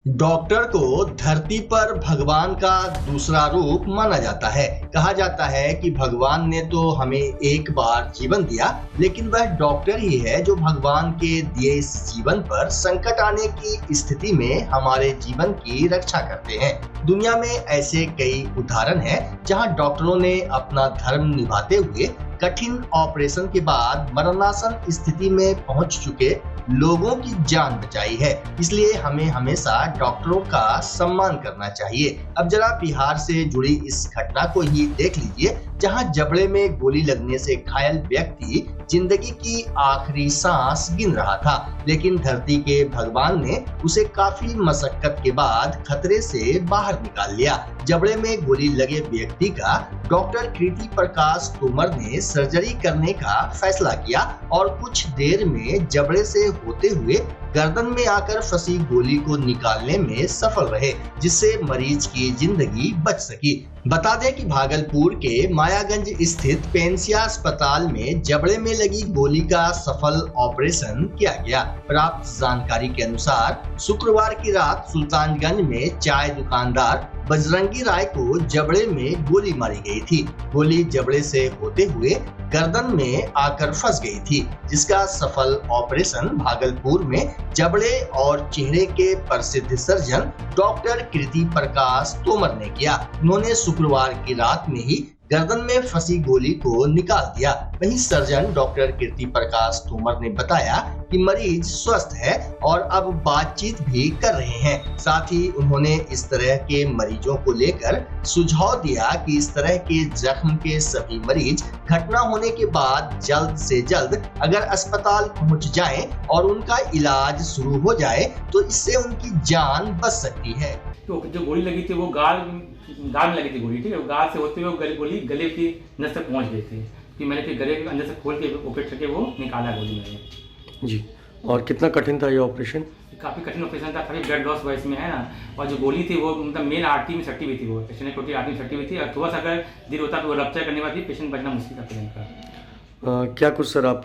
Doctor को धरती पर भगवान का दूसरा रूप माना जाता है। कहा जाता है कि भगवान ने तो हमें एक बार जीवन दिया, लेकिन वह डॉक्टर ही है जो भगवान के दिए इस जीवन पर संकट आने की स्थिति में हमारे जीवन की रक्षा करते हैं। दुनिया में ऐसे कई उदाहरण हैं जहां डॉक्टरों ने अपना धर्म निभाते हुए कठिन ऑपरेशन के बाद मरणासन स्थिति में पहुंच चुके लोगों की जान बचाई है। इसलिए हमें हमेशा डॉक्टरों का सम्मान करना चाहिए। अब जरा बिहार से जुड़ी इस घटना को ही देख लीजिए, जहां जबड़े में गोली लगने से घायल व्यक्ति जिंदगी की आखिरी सांस गिन रहा था, लेकिन धरती के भगवान ने उसे काफी मशक्कत के बाद खतरे से बाहर निकाल लिया। जबड़े में गोली लगे व्यक्ति का डॉक्टर कीर्ति प्रकाश तोमर ने सर्जरी करने का फैसला किया और कुछ देर में जबड़े से होते हुए गर्दन में आकर फंसी गोली को निकालने में सफल रहे, जिससे मरीज की जिंदगी बच सकी। बता दें कि भागलपुर के मायागंज स्थित पेंसिया अस्पताल में जबड़े में लगी गोली का सफल ऑपरेशन किया गया। प्राप्त जानकारी के अनुसार शुक्रवार की रात सुल्तानगंज में चाय दुकानदार बजरंगी राय को जबड़े में गोली मारी गई थी। गोली जबड़े से होते हुए गर्दन में आकर फंस गई थी, जिसका सफल ऑपरेशन भागलपुर में जबड़े और चेहरे के प्रसिद्ध सर्जन डॉक्टर कीर्ति प्रकाश तोमर ने किया। उन्होंने शुक्रवार की रात में ही गर्दन में फंसी गोली को निकाल दिया। वहीं सर्जन डॉक्टर कीर्ति प्रकाश तोमर ने बताया कि मरीज स्वस्थ है और अब बातचीत भी कर रहे हैं। साथ ही उन्होंने इस तरह के मरीजों को लेकर सुझाव दिया कि इस तरह के जख्म के सभी मरीज घटना होने के बाद जल्द से जल्द अगर अस्पताल पहुंच जाएं और उनका इलाज शुरू हो जाए तो इससे उनकी जान बच सकती है। तो जो गोली लगी थी वो गाल में लगी थी गोली, ठीक है। गाल से होते हुए गोली गले की नस तक पहुंच गई थी। फिर मैंने फिर गले के अंदर से खोल के ऑपरेट करके वो निकाला गोली मैंने। जी, और कितना कठिन था ये ऑपरेशन? काफ़ी कठिन ऑपरेशन था, काफ़ी ब्लड लॉस हुआ इसमें, है ना। और जो गोली थी वो मतलब मेन आर्टरी में सटी हुई थी, वो पेशेंट की आर्टरी में सटी हुई थी और थोड़ा सा अगर देर होता तो वो रप्चर करने वाली पेशेंट बचना मुश्किल था पेशेंट का। क्या कुछ सर आप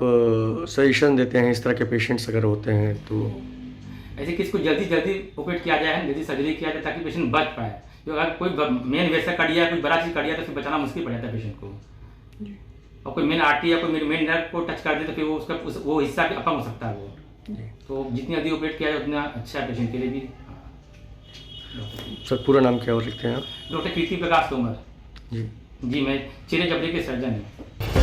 सजेशन देते हैं इस तरह के पेशेंट्स अगर होते हैं तो? ऐसे किसी को जल्दी ऑपरेट किया जाए, जल्दी सर्जरी किया जाए ताकि पेशेंट बच पाए। जो अगर कोई मेन वैसा कट गया, कोई बड़ा चीज़ कट गया तो फिर बचाना मुश्किल पड़ जाता है पेशेंट को। और कोई मेन आर्टरी या कोई मेन नर्व को टच कर दे तो फिर वो उसका वो हिस्सा अपंग हो सकता है वो। तो जितनी जल्दी ऑपरेट किया जाए उतना अच्छा है पेशेंट के लिए भी। सर पूरा नाम क्या और लिखते हैं आप? डॉक्टर कीर्ति प्रकाश तोमर। जी जी, मैं चेहरे जबड़े के सर्जन हूँ।